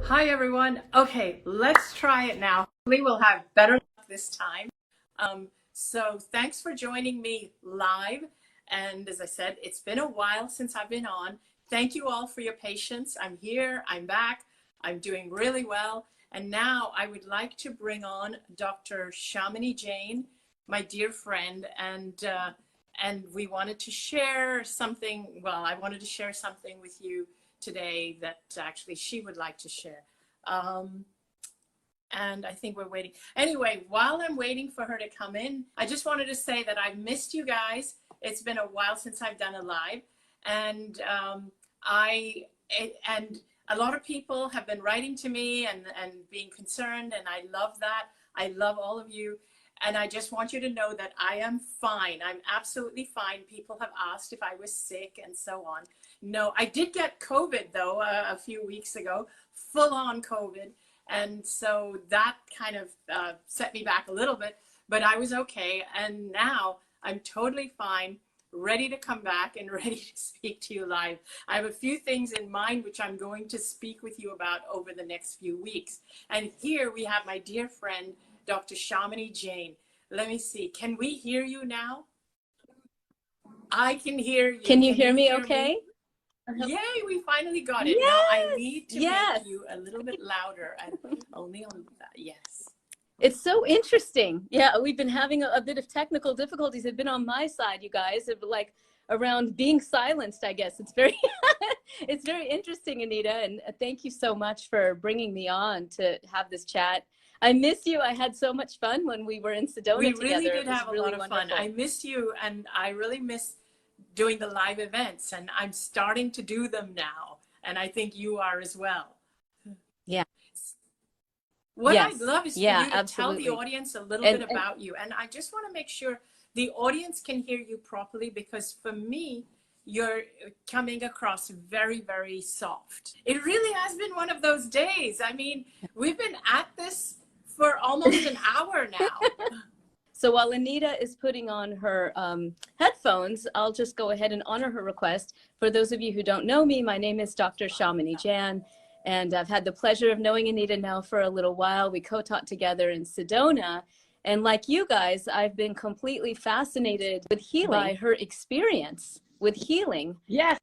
Hi, everyone. Okay, let's try it now. Hopefully, we'll have better luck this time. So, thanks for joining me live. And as I said, it's been a while since I've been on. Thank you all for your patience. I'm here, I'm back, I'm doing really well. And now I would like to bring on Dr. Shamini Jain, my dear friend, and we wanted to share something. Well, I wanted to share something with you today that actually she would like to share. Um, and I think we're waiting. Anyway, while I'm waiting for her to come in, I just wanted to say that I've missed you guys. It's been a while since I've done a live, and and a lot of people have been writing to me and being concerned, and I love that. I love all of you. And I just want you to know that I am fine. I'm absolutely fine. People have asked if I was sick and so on. No, I did get COVID though a few weeks ago, full on COVID. And so that kind of set me back a little bit, but I was okay. And now I'm totally fine, ready to come back and ready to speak to you live. I have a few things in mind which I'm going to speak with you about over the next few weeks. And here we have my dear friend, Dr. Shamini Jain. Let me see. Can we hear you now? I can hear you. Can you hear me okay? Yay, we finally got it. Yes, now I need to yes. make you a little bit louder and only on that. Yes. It's so interesting. Yeah, we've been having a bit of technical difficulties. Have been on my side, you guys, of like around being silenced, I guess. It's very, it's very interesting, Anita. And thank you so much for bringing me on to have this chat. I miss you. I had so much fun when we were in Sedona We together. really did have a really lot of wonderful. fun. I miss you, and I really miss doing the live events, and I'm starting to do them now, and I think you are as well. Yeah. What I'd love is for you to absolutely. tell the audience a little bit about you, and I just want to make sure the audience can hear you properly, because for me, you're coming across very, very soft. It really has been one of those days. I mean, we've been at this for almost an hour now. So while Anita is putting on her headphones, I'll just go ahead and honor her request. For those of you who don't know me, my name is Dr. Shamini Jain, and I've had the pleasure of knowing Anita now for a little while. We co-taught together in Sedona. And like you guys, I've been completely fascinated with healing, by her experience with healing. Yes.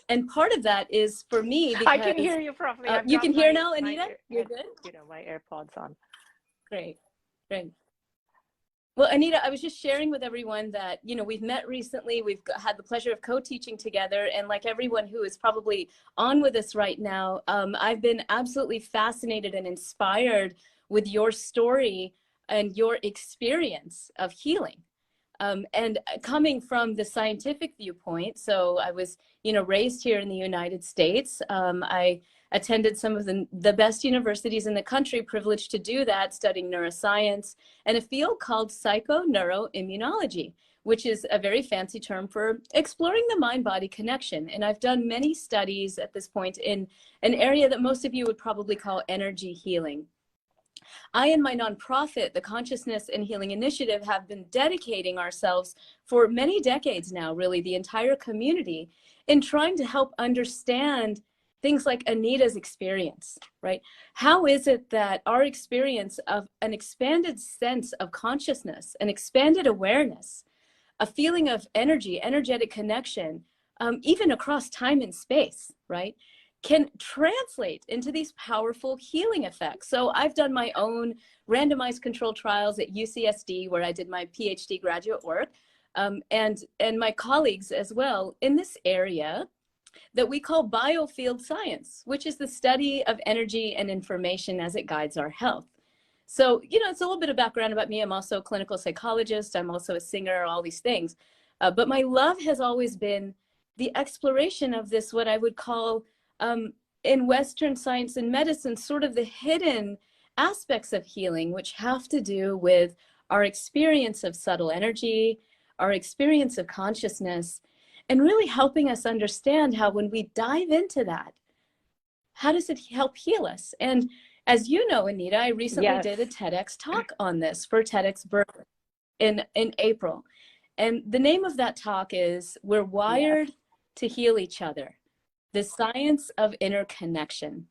And part of that is for me because I can hear you properly. You can hear now, Anita? You're good? You know, my AirPods on. Great, great. Well, Anita, I was just sharing with everyone that, you know, we've met recently. We've had the pleasure of co-teaching together. And like everyone who is probably on with us right now, I've been absolutely fascinated and inspired with your story and your experience of healing. And coming from the scientific viewpoint, so I was, you know, raised here in the United States. I attended some of the best universities in the country, privileged to do that, studying neuroscience and a field called psychoneuroimmunology, which is a very fancy term for exploring the mind-body connection. And I've done many studies at this point in an area that most of you would probably call energy healing. I and my nonprofit, the Consciousness and Healing Initiative, have been dedicating ourselves for many decades now, really the entire community, in trying to help understand things like Anita's experience, right? How is it that our experience of an expanded sense of consciousness, an expanded awareness, a feeling of energy, energetic connection, even across time and space, right, can translate into these powerful healing effects? So I've done my own randomized controlled trials at UCSD, where I did my PhD graduate work, and my colleagues as well in this area that we call biofield science, which is the study of energy and information as it guides our health. So, you know, it's a little bit of background about me. I'm also a clinical psychologist. I'm also a singer, all these things. But my love has always been the exploration of this, what I would call in Western science and medicine, sort of the hidden aspects of healing, which have to do with our experience of subtle energy, our experience of consciousness, and really helping us understand how when we dive into that, how does it help heal us? And as you know, Anita, I recently did a TEDx talk on this for TEDx Berkeley in April. And the name of that talk is We're Wired to Heal Each Other, the Science of Interconnection.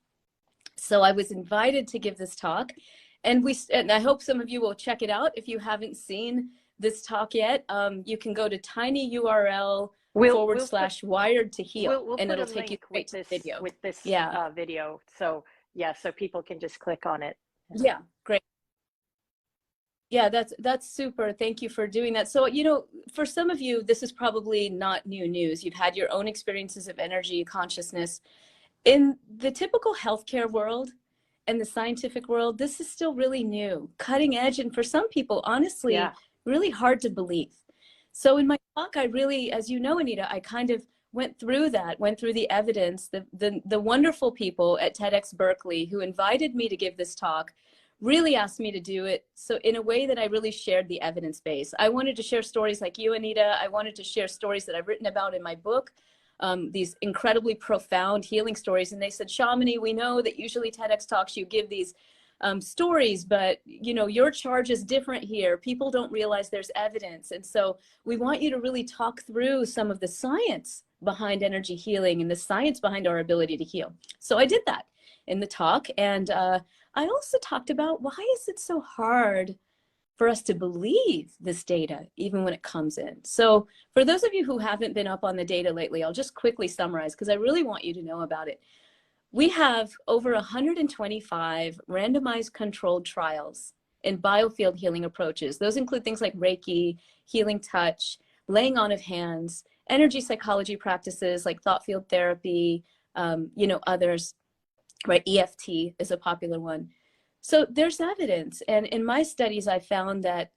So I was invited to give this talk, and I hope some of you will check it out. If you haven't seen this talk yet, you can go to tinyurl / wired to heal, we'll and put it'll a take you link straight to the video. with this Yeah. video. So yeah, so people can just click on it. Yeah, great. Yeah, that's super. Thank you for doing that. So, you know, for some of you, this is probably not new news. You've had your own experiences of energy consciousness. In the typical healthcare world and the scientific world, this is still really new, cutting edge, and for some people, honestly, Yeah. really hard to believe. So in my talk, I really, as you know, Anita, I kind of went through the evidence. The wonderful people at TEDx Berkeley who invited me to give this talk really asked me to do it so in a way that I really shared the evidence base. I wanted to share stories like you, Anita. I wanted to share stories that I've written about in my book, these incredibly profound healing stories. And they said, Shamini, we know that usually TEDx talks, you give these stories, but you know, your charge is different here. People don't realize there's evidence. And so we want you to really talk through some of the science behind energy healing and the science behind our ability to heal. So I did that in the talk. And I also talked about why is it so hard for us to believe this data, even when it comes in. So for those of you who haven't been up on the data lately, I'll just quickly summarize because I really want you to know about it. We have over 125 randomized controlled trials in biofield healing approaches. Those include things like Reiki, healing touch, laying on of hands, energy psychology practices like thought field therapy, you know, others, right? EFT is a popular one. So there's evidence. And in my studies, I found that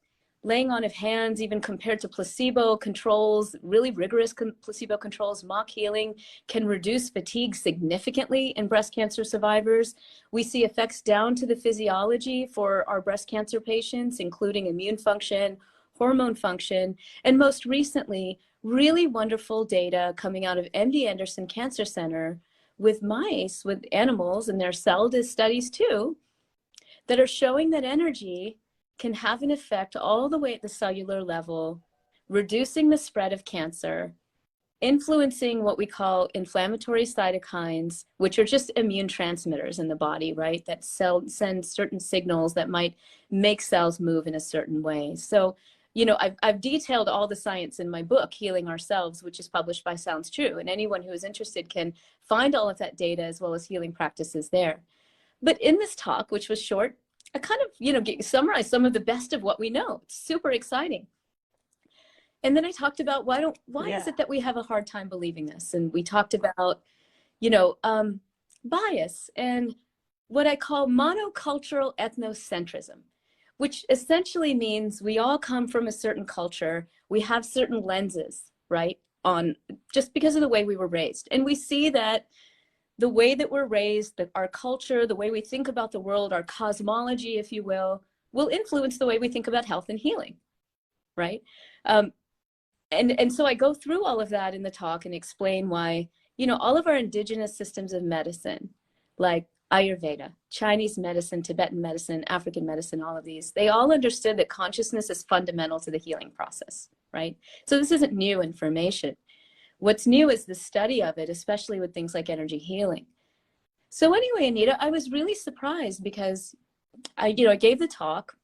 laying on of hands, even compared to placebo controls, really rigorous placebo controls, mock healing, can reduce fatigue significantly in breast cancer survivors. We see effects down to the physiology for our breast cancer patients, including immune function, hormone function, and most recently, really wonderful data coming out of MD Anderson Cancer Center with mice, with animals, and their cell studies too, that are showing that energy can have an effect all the way at the cellular level, reducing the spread of cancer, influencing what we call inflammatory cytokines, which are just immune transmitters in the body, right? That send certain signals that might make cells move in a certain way. So, you know, I've detailed all the science in my book, Healing Ourselves, which is published by Sounds True. And anyone who is interested can find all of that data as well as healing practices there. But in this talk, which was short, I kind of, you know, summarized some of the best of what we know. It's super exciting. And then I talked about why is it that we have a hard time believing this? And we talked about, you know, bias and what I call monocultural ethnocentrism, which essentially means we all come from a certain culture. We have certain lenses, right, on just because of the way we were raised. And we see that the way that we're raised, our culture, the way we think about the world, our cosmology, if you will influence the way we think about health and healing, right? And so I go through all of that in the talk and explain why, you know, all of our indigenous systems of medicine, like Ayurveda, Chinese medicine, Tibetan medicine, African medicine, all of these, they all understood that consciousness is fundamental to the healing process, right? So this isn't new information. What's new is the study of it, especially with things like energy healing. So anyway, Anita, I was really surprised because I gave the talk.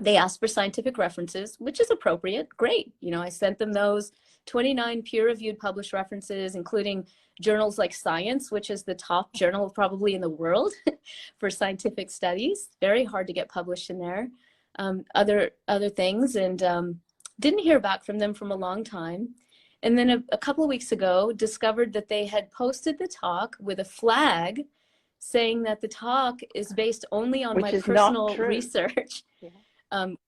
They asked for scientific references, which is appropriate. Great. You know, I sent them those 29 peer-reviewed published references, including journals like Science, which is the top journal probably in the world for scientific studies. Very hard to get published in there. Other things, and didn't hear back from them from a long time. And then a couple of weeks ago, discovered that they had posted the talk with a flag saying that the talk is based only on my personal research,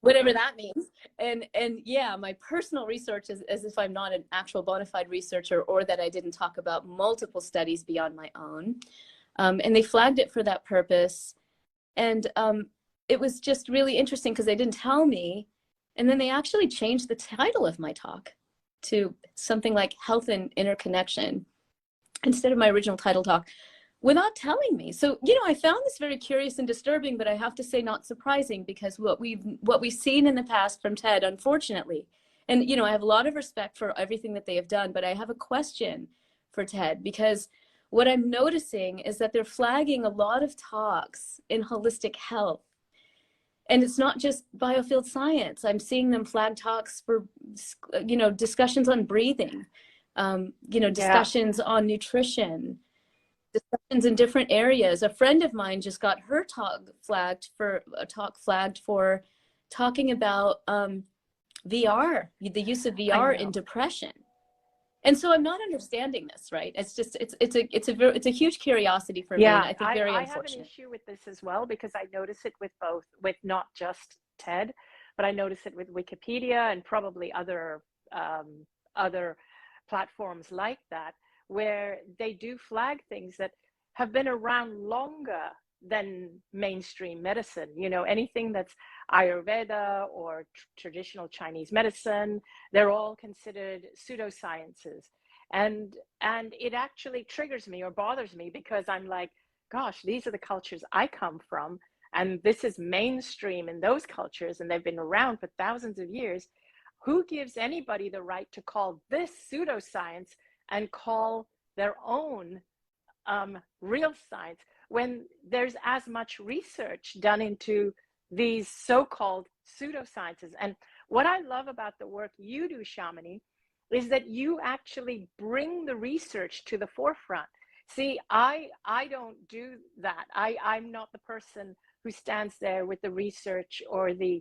whatever that means. And yeah, my personal research is as if I'm not an actual bona fide researcher, or that I didn't talk about multiple studies beyond my own. And they flagged it for that purpose. And it was just really interesting because they didn't tell me. And then they actually changed the title of my talk to something like Health and Interconnection instead of my original title talk, without telling me. So, you know, I found this very curious and disturbing, but I have to say not surprising, because what we've seen in the past from TED, unfortunately, and, you know, I have a lot of respect for everything that they have done, but I have a question for TED, because what I'm noticing is that they're flagging a lot of talks in holistic health. And it's not just biofield science. I'm seeing them flag talks for, you know, discussions on breathing, you know, discussions on nutrition, discussions in different areas. A friend of mine just got her talk flagged for talking about VR, the use of VR in depression. And so I'm not understanding this, right? It's just it's a huge curiosity for me, and I think very unfortunate. I have an issue with this as well, because I notice it with both, with not just TED, but I notice it with Wikipedia and probably other platforms like that, where they do flag things that have been around longer than mainstream medicine. You know, anything that's Ayurveda or traditional Chinese medicine, they're all considered pseudosciences. And it actually triggers me or bothers me, because I'm like, gosh, these are the cultures I come from, and this is mainstream in those cultures, and they've been around for thousands of years. Who gives anybody the right to call this pseudoscience and call their own real science, when there's as much research done into these so-called pseudosciences? And what I love about the work you do, Shamini, is that you actually bring the research to the forefront. See, I don't do that. I'm not the person who stands there with the research or the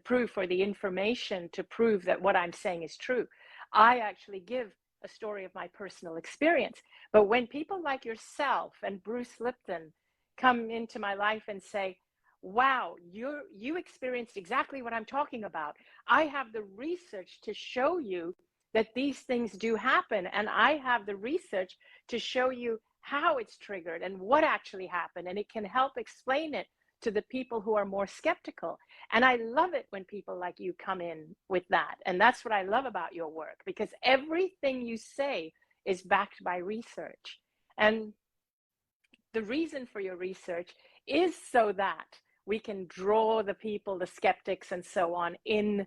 proof or the information to prove that what I'm saying is true. I actually give a story of my personal experience. But when people like yourself and Bruce Lipton come into my life and say, wow, you experienced exactly what I'm talking about. I have the research to show you that these things do happen. And I have the research to show you how it's triggered and what actually happened. And it can help explain it to the people who are more skeptical. And I love it when people like you come in with that. And that's what I love about your work, because everything you say is backed by research. And the reason for your research is so that we can draw the people, the skeptics and so on, into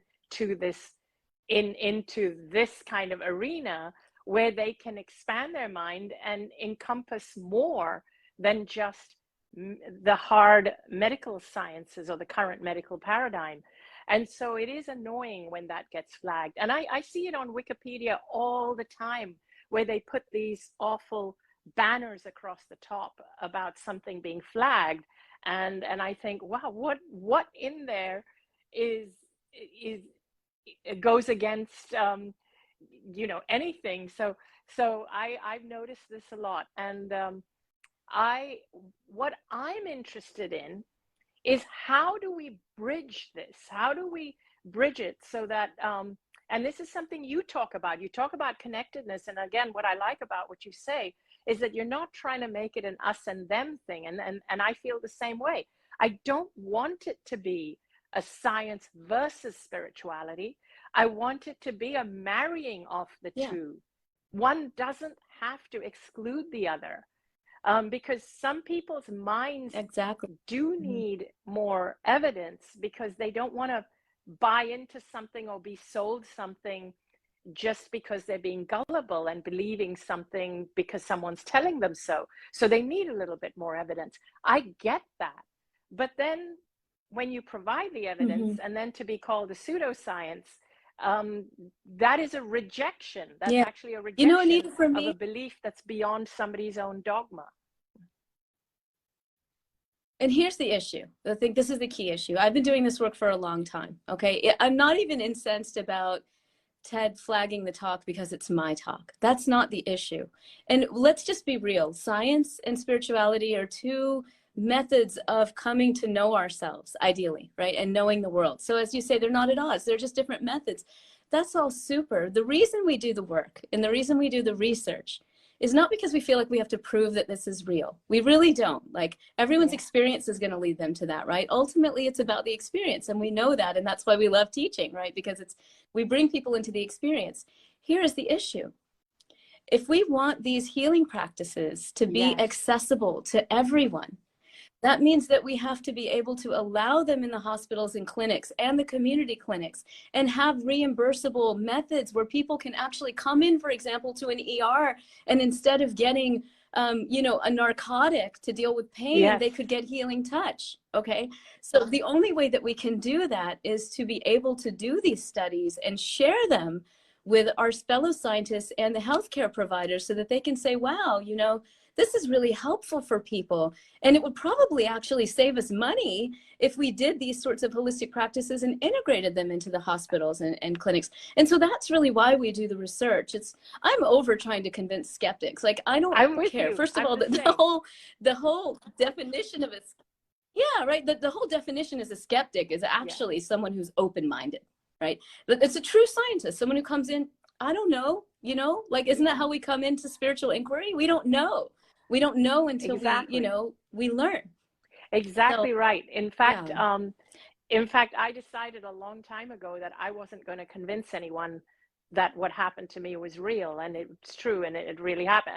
this kind of arena where they can expand their mind and encompass more than just the hard medical sciences or the current medical paradigm. And so it is annoying when that gets flagged. And I see it on Wikipedia all the time, where they put these awful banners across the top about something being flagged. And I think, wow, what in there is it goes against you know, anything. So I've noticed this a lot. And what I'm interested in is, how do we bridge this? How do we bridge it so that, and this is something you talk about connectedness. And again, what I like about what you say is that you're not trying to make it an us and them thing. And I feel the same way. I don't want it to be a science versus spirituality. I want it to be a marrying of the two. One doesn't have to exclude the other. Because some people's minds do need more evidence, because they don't want to buy into something or be sold something just because they're being gullible and believing something because someone's telling them so. So they need a little bit more evidence. I get that. But then when you provide the evidence and then to be called a pseudoscience, that is a rejection. That's actually a rejection, you know, Anita, for me, of a belief that's beyond somebody's own dogma. And here's the issue. I think this is the key issue. I've been doing this work for a long time. Okay. I'm not even incensed about TED flagging the talk because it's my talk. That's not the issue. And let's just be real. Science and spirituality are two methods of coming to know ourselves, ideally, right? And knowing the world. So as you say, they're not at odds. They're just different methods. That's all super. The reason we do the work and the reason we do the research is not because we feel like we have to prove that this is real. We really don't. Like, everyone's experience is going to lead them to that, right? Ultimately, it's about the experience, and we know that, and that's why we love teaching, right? Because we bring people into the experience. Here is the issue. If we want these healing practices to be accessible to everyone, That means that we have to be able to allow them in the hospitals and clinics and the community clinics, and have reimbursable methods where people can actually come in, for example, to an ER, and instead of getting, you know, a narcotic to deal with pain, Yes. they could get healing touch. Okay. So the only way that we can do that is to be able to do these studies and share them with our fellow scientists and the healthcare providers, so that they can say, wow, you know, this is really helpful for people. And it would probably actually save us money if we did these sorts of holistic practices and integrated them into the hospitals and clinics. And so that's really why we do the research. I'm over trying to convince skeptics. Like, I don't care. You. First of all, the whole definition of it. Yeah, right. The whole definition as a skeptic is actually someone who's open-minded, right? But it's a true scientist, someone who comes in, I don't know, you know, like, isn't that how we come into spiritual inquiry? We don't know. We don't know until we, you know, we learn. Exactly So, right. In fact, I decided a long time ago that I wasn't going to convince anyone that what happened to me was real, and it's true, and it really happened.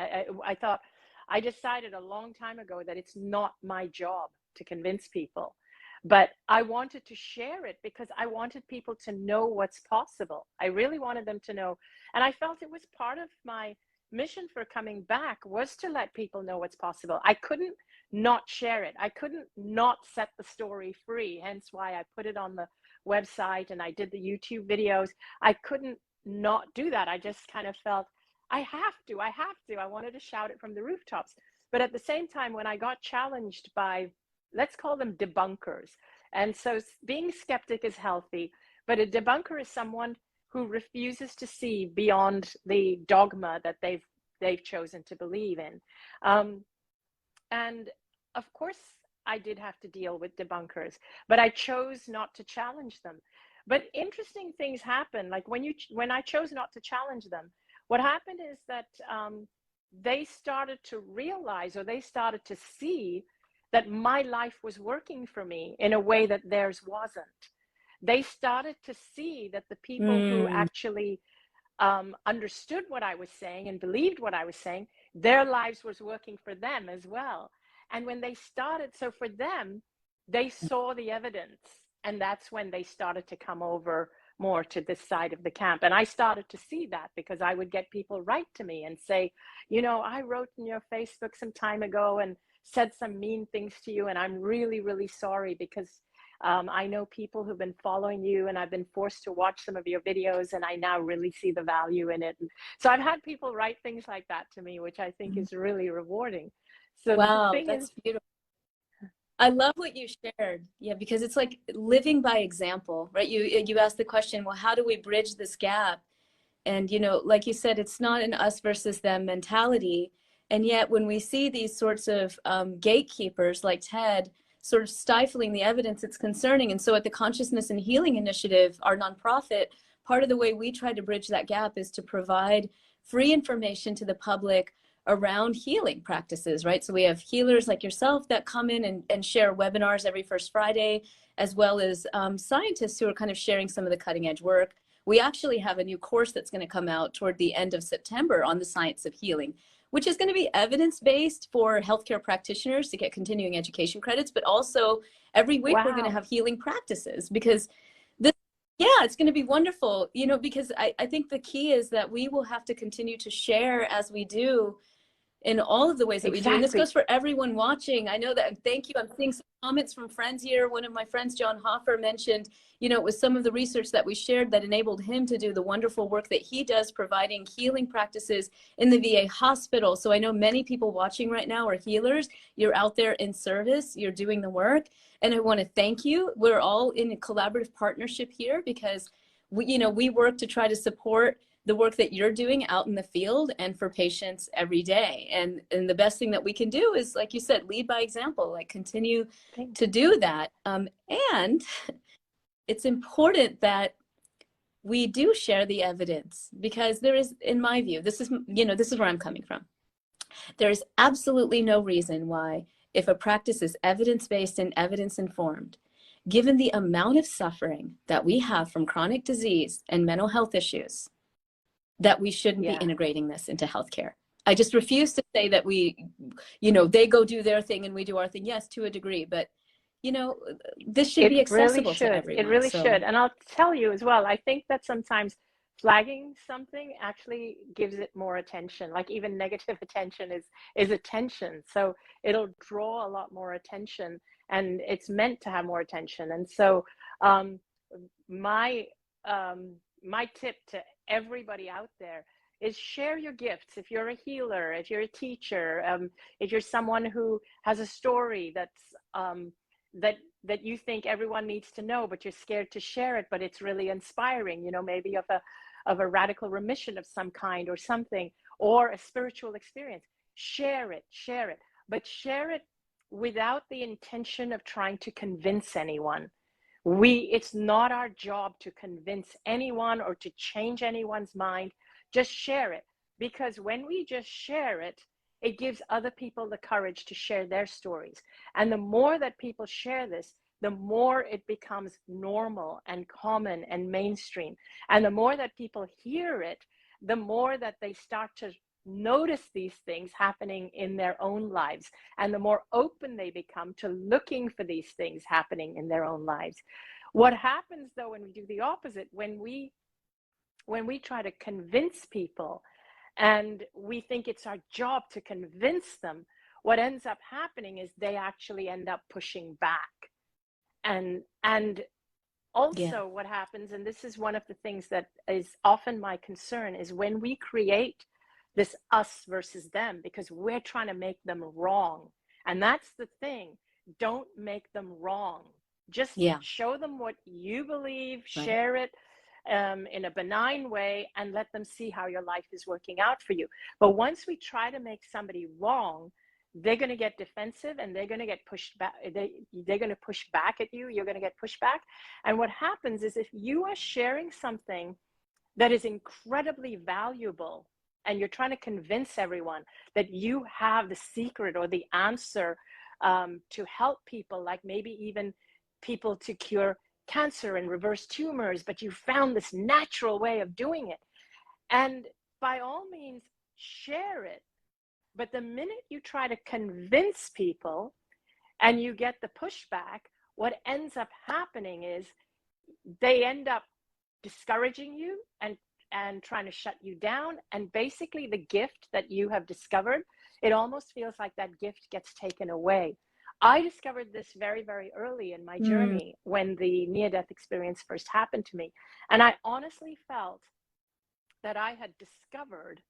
I decided a long time ago that it's not my job to convince people, but I wanted to share it because I wanted people to know what's possible. I really wanted them to know, and I felt it was part of my mission for coming back, was to let people know what's possible. I couldn't not share it. I couldn't not set the story free, hence why I put it on the website and I did the YouTube videos. I couldn't not do that. I just kind of felt I have to. I wanted to shout it from the rooftops. But at the same time, when I got challenged by, let's call them debunkers, and so being skeptic is healthy, but a debunker is someone who refuses to see beyond the dogma that they've chosen to believe in. And of course, I did have to deal with debunkers, but I chose not to challenge them. But interesting things happen. Like when I chose not to challenge them, what happened is that they started to realize, or they started to see, that my life was working for me in a way that theirs wasn't. They started to see that the people who actually understood what I was saying and believed what I was saying, their lives was working for them as well. And when they started, so for them, they saw the evidence, and that's when they started to come over more to this side of the camp. And I started to see that because I would get people write to me and say, you know, I wrote in your Facebook some time ago and said some mean things to you, and I'm really, really sorry, because I know people who've been following you, and I've been forced to watch some of your videos, and I now really see the value in it. So I've had people write things like that to me, which I think is really rewarding. So wow, the thing that's is beautiful. I love what you shared. Yeah, because it's like living by example, right? You asked the question, well, how do we bridge this gap? And, you know, like you said, it's not an us versus them mentality. And yet when we see these sorts of gatekeepers like Ted sort of stifling the evidence, it's concerning. And so at the Consciousness and Healing Initiative, our nonprofit, part of the way we try to bridge that gap is to provide free information to the public around healing practices, right? So we have healers like yourself that come in and share webinars every first Friday, as well as scientists who are kind of sharing some of the cutting edge work. We actually have a new course that's going to come out toward the end of September on the science of healing, which is going to be evidence-based for healthcare practitioners to get continuing education credits, but also every week we're going to have healing practices, because it's going to be wonderful, you know, because I think the key is that we will have to continue to share as we do in all of the ways that we do. And this goes for everyone watching. I know that, thank you. I'm seeing some comments from friends here. One of my friends, John Hoffer, mentioned, you know, it was some of the research that we shared that enabled him to do the wonderful work that he does, providing healing practices in the VA hospital. So I know many people watching right now are healers. You're out there in service, you're doing the work. And I want to thank you. We're all in a collaborative partnership here because we work to try to support the work that you're doing out in the field and for patients every day. And the best thing that we can do is, like you said, lead by example, like continue to do that. And it's important that we do share the evidence, because there is, in my view, this is where I'm coming from. There is absolutely no reason why, if a practice is evidence-based and evidence-informed, given the amount of suffering that we have from chronic disease and mental health issues, that we shouldn't be integrating this into healthcare. I just refuse to say that we, you know, they go do their thing and we do our thing. Yes, to a degree, but you know, this should be accessible to everyone. It really so. should. And I'll tell you as well, I think that sometimes flagging something actually gives it more attention. Like even negative attention is attention. So it'll draw a lot more attention, and it's meant to have more attention. And so my tip to everybody out there is share your gifts. If you're a healer, if you're a teacher, if you're someone who has a story that's that you think everyone needs to know, but you're scared to share it, but it's really inspiring, you know, maybe of a radical remission of some kind or something, or a spiritual experience. Share it, but share it without the intention of trying to convince anyone. It's not our job to convince anyone or to change anyone's mind. Just share it, because when we just share it, it gives other people the courage to share their stories. And the more that people share this, the more it becomes normal and common and mainstream. And the more that people hear it, the more that they start to notice these things happening in their own lives. And the more open they become to looking for these things happening in their own lives. What happens though when we do the opposite, when we try to convince people, and we think it's our job to convince them, what ends up happening is they actually end up pushing back. And also what happens, and this is one of the things that is often my concern, is when we create this us versus them, because we're trying to make them wrong. And that's the thing. Don't make them wrong. Just show them what you believe, share it in a benign way, and let them see how your life is working out for you. But once we try to make somebody wrong, they're going to get defensive, and they're going to get pushed back. They're going to push back at you. You're going to get pushed back. And what happens is, if you are sharing something that is incredibly valuable, and you're trying to convince everyone that you have the secret or the answer to help people, like maybe even people to cure cancer and reverse tumors, but you found this natural way of doing it, and by all means share it. But the minute you try to convince people and you get the pushback, what ends up happening is they end up discouraging you and trying to shut you down. And basically the gift that you have discovered, it almost feels like that gift gets taken away. I discovered this very, very early in my journey when the near-death experience first happened to me. And I honestly felt that I had discovered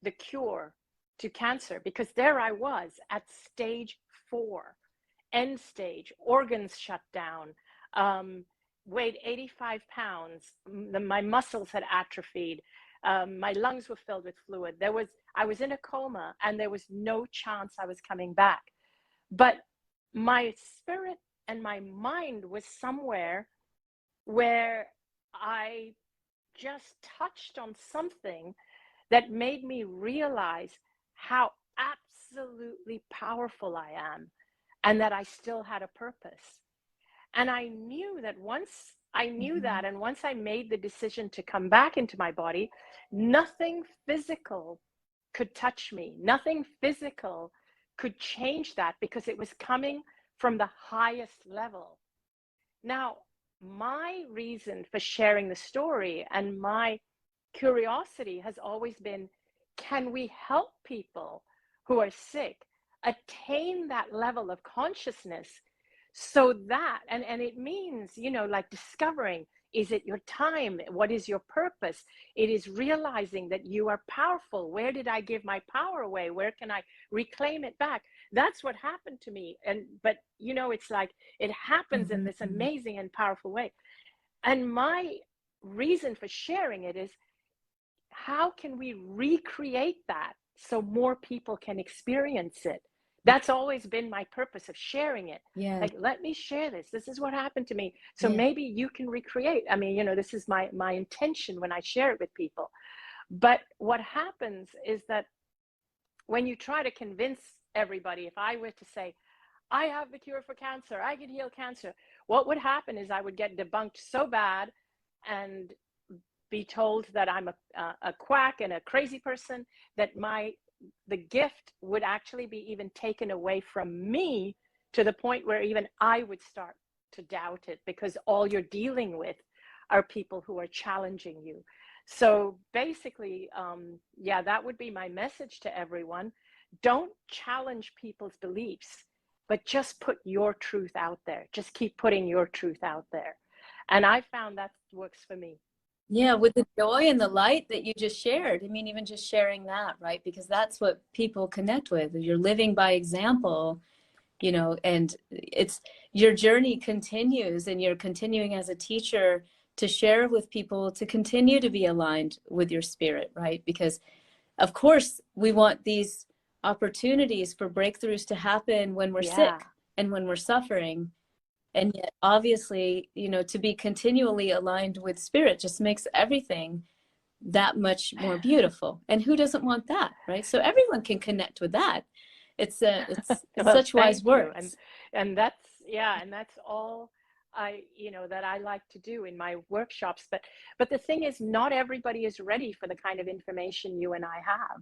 the cure to cancer, because there I was at stage 4, end stage, organs shut down, weighed 85 pounds, my muscles had atrophied, my lungs were filled with fluid. I was in a coma, and there was no chance I was coming back. But my spirit and my mind was somewhere where I just touched on something that made me realize how absolutely powerful I am, and that I still had a purpose. And I knew that once I knew that, and once I made the decision to come back into my body, nothing physical could touch me. Nothing physical could change that, because it was coming from the highest level. Now, my reason for sharing the story and my curiosity has always been, can we help people who are sick attain that level of consciousness, so that, and it means, you know, like discovering, is it your time? What is your purpose? It is realizing that you are powerful. Where did I give my power away? Where can I reclaim it back? That's what happened to me. But you know, it's like it happens in this amazing and powerful way. And my reason for sharing it is, how can we recreate that so more people can experience it? That's always been my purpose of sharing it. Like, let me share this. This is what happened to me. So maybe you can recreate. I mean, you know, this is my intention when I share it with people. But what happens is that when you try to convince everybody, if I were to say, I have the cure for cancer, I can heal cancer, what would happen is I would get debunked so bad and be told that I'm a quack and a crazy person, that my the gift would actually be even taken away from me, to the point where even I would start to doubt it, because all you're dealing with are people who are challenging you. So basically, yeah, that would be my message to everyone. Don't challenge people's beliefs, but just put your truth out there. Just keep putting your truth out there. And I found that works for me. Yeah, with the joy and the light that you just shared. I mean, even just sharing that, right? Because that's what people connect with. You're living by example, you know, and it's your journey continues, and you're continuing as a teacher to share with people to continue to be aligned with your spirit, right? Because of course we want these opportunities for breakthroughs to happen when we're sick and when we're suffering. And yet, obviously, you know, to be continually aligned with spirit just makes everything that much more beautiful. And who doesn't want that, right? So everyone can connect with that. It's Well, such wise words. And that's, yeah, and that's all I, you know, that I like to do in my workshops. But the thing is, not everybody is ready for the kind of information you and I have.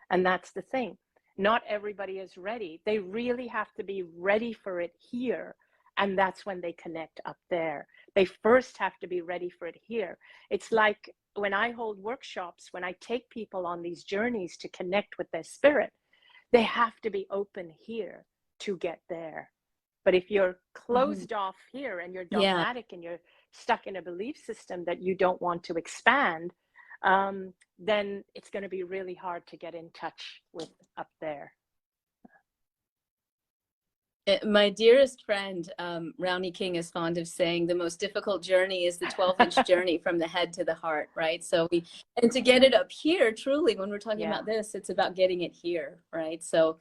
And that's the thing. Not everybody is ready. They really have to be ready for it here. And that's when they connect up there. They first have to be ready for it here. It's like when I hold workshops, when I take people on these journeys to connect with their spirit, they have to be open here to get there. But if you're closed off here and you're dogmatic and you're stuck in a belief system that you don't want to expand, then it's going to be really hard to get in touch with up there. My dearest friend, Rowney King, is fond of saying the most difficult journey is the 12-inch journey from the head to the heart, right? So and to get it up here, truly, when we're talking about this, it's about getting it here, right? So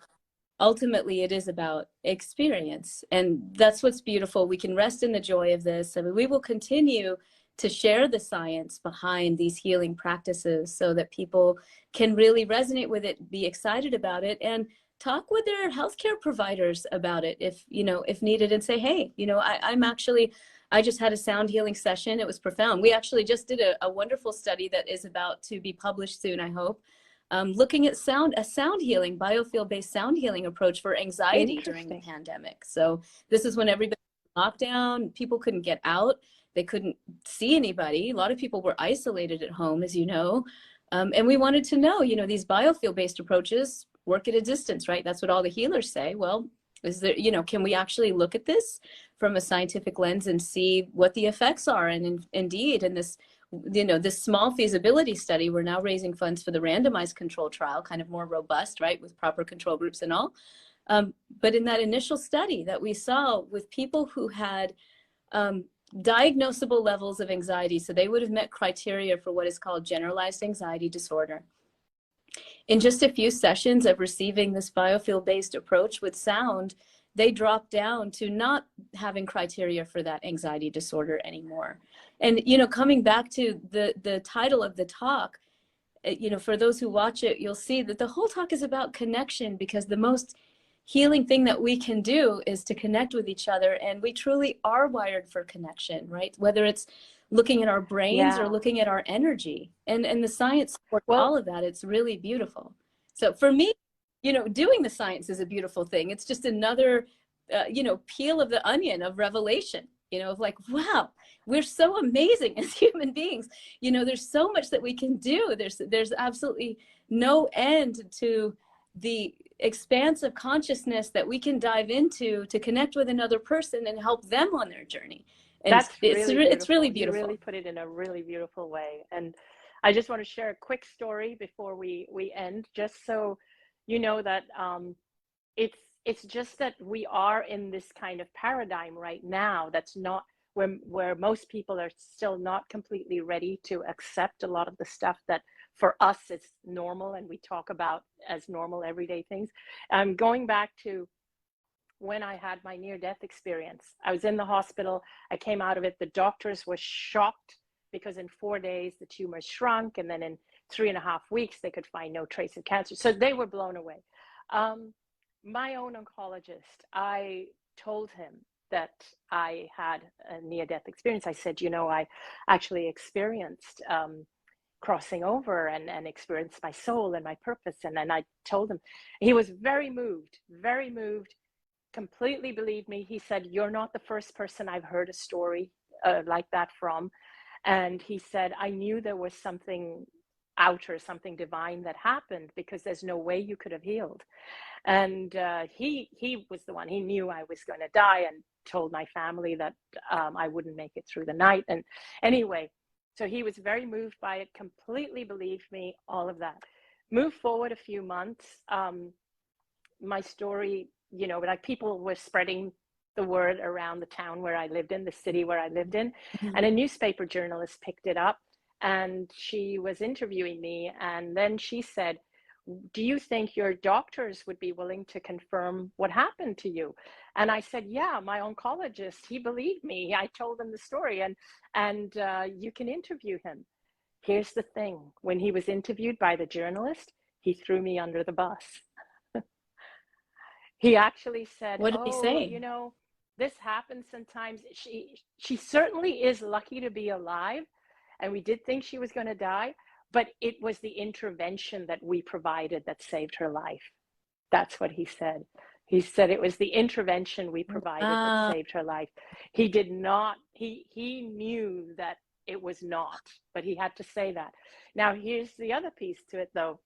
ultimately it is about experience. And that's what's beautiful. We can rest in the joy of this. I mean, we will continue to share the science behind these healing practices so that people can really resonate with it, be excited about it, and talk with their healthcare providers about it if, you know, if needed, and say, hey, you know, I just had a sound healing session. It was profound. We actually just did a wonderful study that is about to be published soon, I hope, looking at a sound healing, biofield-based sound healing approach for anxiety during the pandemic. So this is when everybody was locked down, people couldn't get out, they couldn't see anybody. A lot of people were isolated at home, as you know. And we wanted to know, you know, these biofield-based approaches work at a distance, right? That's what all the healers say. Well, is there, you know, can we actually look at this from a scientific lens and see what the effects are? And indeed, in this, you know, this small feasibility study, we're now raising funds for the randomized control trial, kind of more robust, right, with proper control groups and all. But in that initial study that we saw with people who had diagnosable levels of anxiety, so they would have met criteria for what is called generalized anxiety disorder. In just a few sessions of receiving this biofield-based approach with sound, they dropped down to not having criteria for that anxiety disorder anymore. And, you know, coming back to the title of the talk, you know, for those who watch it, you'll see that the whole talk is about connection, because the most healing thing that we can do is to connect with each other. And we truly are wired for connection, right? Whether it's looking at our brains or looking at our energy, and the science supports all of that. It's really beautiful. So for me, you know, doing the science is a beautiful thing. It's just another, you know, peel of the onion of revelation, you know, of like, wow, we're so amazing as human beings. You know, there's so much that we can do. There's absolutely no end to the expanse of consciousness that we can dive into to connect with another person and help them on their journey. And That's really it's really beautiful. You really put it in a really beautiful way. And I just want to share a quick story before we end, just so you know that it's just that we are in this kind of paradigm right now that's not where most people are still not completely ready to accept a lot of the stuff that for us is normal and we talk about as normal everyday things. Going back to when I had my near-death experience, I was in the hospital. I came out of it. The doctors were shocked because in 4 days the tumor shrunk, and then in 3.5 weeks they could find no trace of cancer. So they were blown away. My own oncologist, I told him that I had a near-death experience. I said, you know, I actually experienced crossing over and experience my soul and my purpose. And then I told him, he was very moved, completely believed me. He said, you're not the first person I've heard a story like that from. And he said, I knew there was something outer, something divine that happened, because there's no way you could have healed. And he was the one, he knew I was going to die, and told my family that I wouldn't make it through the night. And anyway, so he was very moved by it, completely believed me, all of that. Move forward a few months, my story, you know, like people were spreading the word around the town where I lived in, the city where I lived in, and a newspaper journalist picked it up, and she was interviewing me, and then she said, do you think your doctors would be willing to confirm what happened to you? And I said, yeah, my oncologist, he believed me. I told him the story, and you can interview him. Here's the thing, when he was interviewed by the journalist, he threw me under the bus. He actually said, What did he say? you know, this happens sometimes. She certainly is lucky to be alive, and we did think she was going to die, but it was the intervention that we provided that saved her life. That's what he said. He said it was the intervention we provided that saved her life. He did not, he knew that it was not, but he had to say that. Now, here's the other piece to it, though.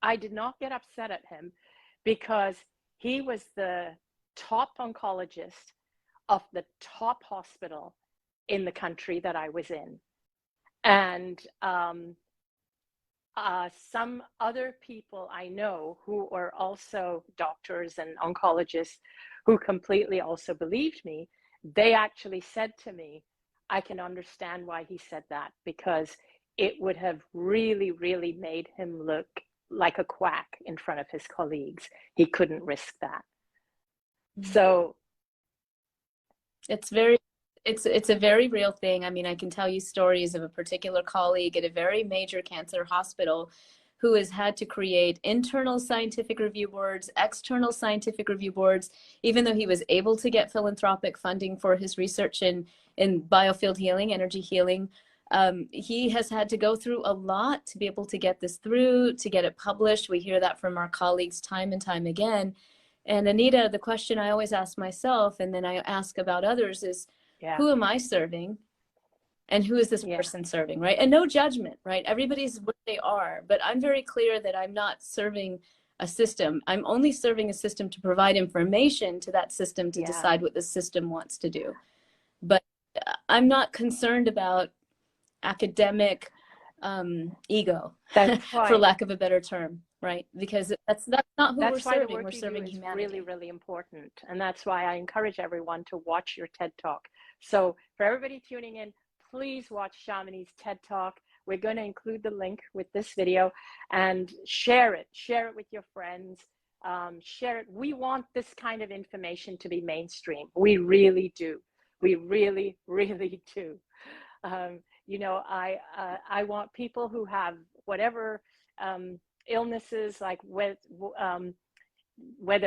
I did not get upset at him, because he was the top oncologist of the top hospital in the country that I was in. And some other people I know who are also doctors and oncologists who completely also believed me, they actually said to me, I can understand why he said that, because it would have really, really made him look like a quack in front of his colleagues. He couldn't risk that. So it's a very real thing. I mean, I can tell you stories of a particular colleague at a very major cancer hospital who has had to create internal scientific review boards, external scientific review boards, even though he was able to get philanthropic funding for his research in biofield healing, energy healing. He has had to go through a lot to be able to get this through, to get it published. We hear that from our colleagues time and time again. And Anita, the question I always ask myself, and then I ask about others, is who am I serving? And who is this person serving, right? And no judgment, right? Everybody's what they are. But I'm very clear that I'm not serving a system. I'm only serving a system to provide information to that system to decide what the system wants to do. But I'm not concerned about academic ego, for lack of a better term, right? Because that's not who we're serving. We're serving humanity. Really, really important. And that's why I encourage everyone to watch your TED Talk. So for everybody tuning in, please watch Shamini's TED Talk. We're going to include the link with this video, and share it with your friends. Share it. We want this kind of information to be mainstream. We really do. We really, really do. You know, I want people who have whatever illnesses, like whether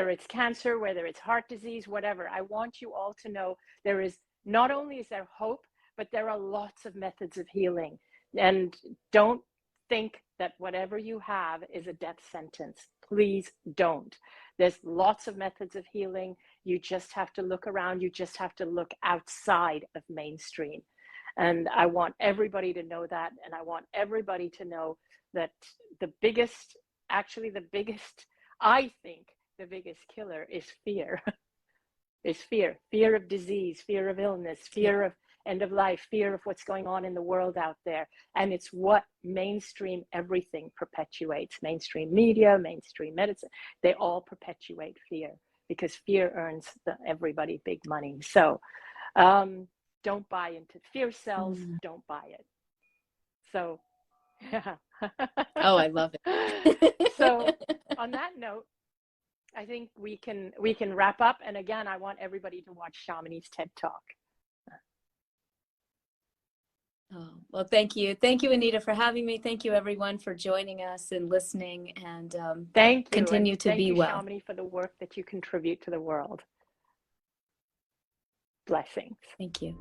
it's cancer, whether it's heart disease, whatever. I want you all to know there is, not only is there hope, but there are lots of methods of healing. And don't think that whatever you have is a death sentence. Please don't. There's lots of methods of healing. You just have to look around. You just have to look outside of mainstream. And I want everybody to know that. And I want everybody to know that the biggest killer is fear. Is fear of disease, fear of illness, fear of end of life, fear of what's going on in the world out there. And it's what mainstream everything perpetuates. Mainstream media, mainstream medicine, they all perpetuate fear, because fear earns everybody big money. So don't buy into fear sells. Don't buy it. So yeah. Oh, I love it. So on that note, I think we can wrap up. And again, I want everybody to watch Shamini's TED Talk. Oh, well, thank you. Thank you, Anita, for having me. Thank you, everyone, for joining us and listening. And thank you. Continue to be well. Thank you, Shamini, for the work that you contribute to the world. Blessings. Thank you.